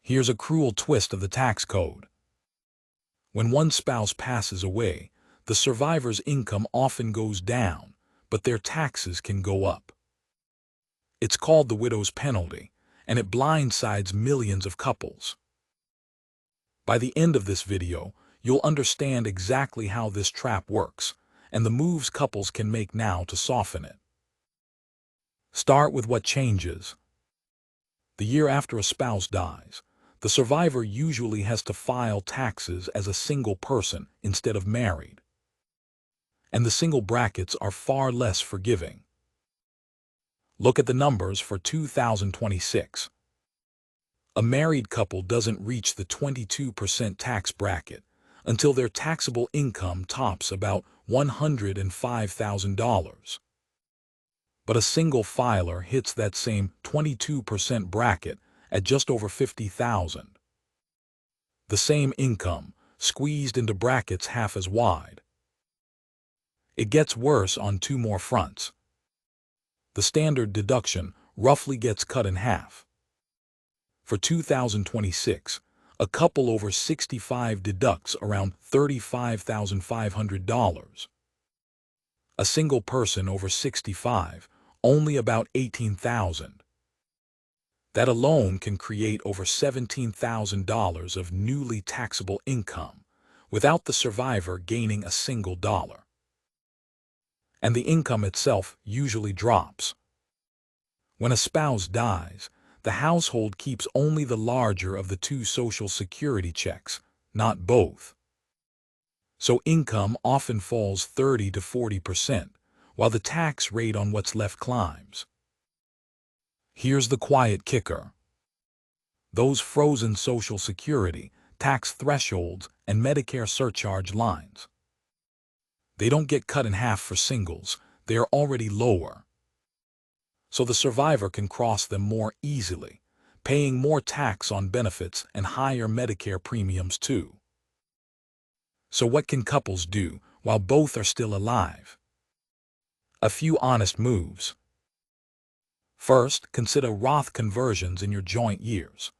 Here's a cruel twist of the tax code. When one spouse passes away, the survivor's income often goes down, but their taxes can go up. It's called the widow's penalty, and it blindsides millions of couples. By the end of this video, you'll understand exactly how this trap works, and the moves couples can make now to soften it. Start with what changes. The year after a spouse dies, the survivor usually has to file taxes as a single person instead of married. And the single brackets are far less forgiving. Look at the numbers for 2026. A married couple doesn't reach the 22% tax bracket until their taxable income tops about $105,000. But a single filer hits that same 22% bracket at just over $50,000. The same income, squeezed into brackets half as wide. It gets worse on two more fronts. The standard deduction roughly gets cut in half. For 2026, a couple over 65 deducts around $35,500. A single person over 65, only about $18,000. That alone can create over $17,000 of newly taxable income without the survivor gaining a single dollar. And the income itself usually drops. When a spouse dies, the household keeps only the larger of the two Social Security checks, not both. So income often falls 30 to 40%, while the tax rate on what's left climbs. Here's the quiet kicker. Those frozen Social Security, tax thresholds, and Medicare surcharge lines. They don't get cut in half for singles, they are already lower. So the survivor can cross them more easily, paying more tax on benefits and higher Medicare premiums too. So what can couples do while both are still alive? A few honest moves. First, consider Roth conversions in your joint years.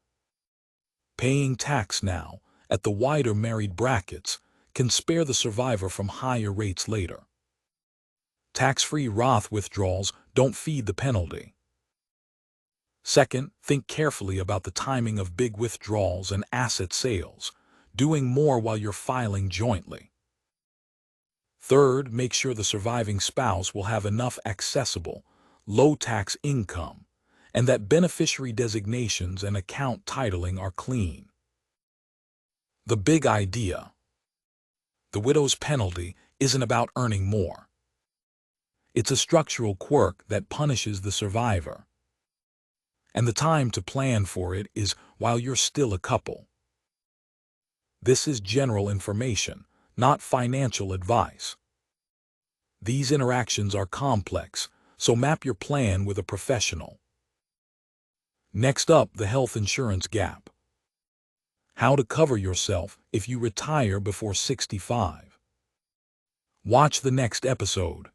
Paying tax now, at the wider married brackets, can spare the survivor from higher rates later. Tax-free Roth withdrawals don't feed the penalty. Second, think carefully about the timing of big withdrawals and asset sales, doing more while you're filing jointly. Third, make sure the surviving spouse will have enough accessible, low-tax income, and that beneficiary designations and account titling are clean. The big idea. The widow's penalty isn't about earning more. It's a structural quirk that punishes the survivor. And the time to plan for it is while you're still a couple. This is general information, not financial advice. These interactions are complex, so map your plan with a professional. Next up, the health insurance gap. How to cover yourself if you retire before 65. Watch the next episode.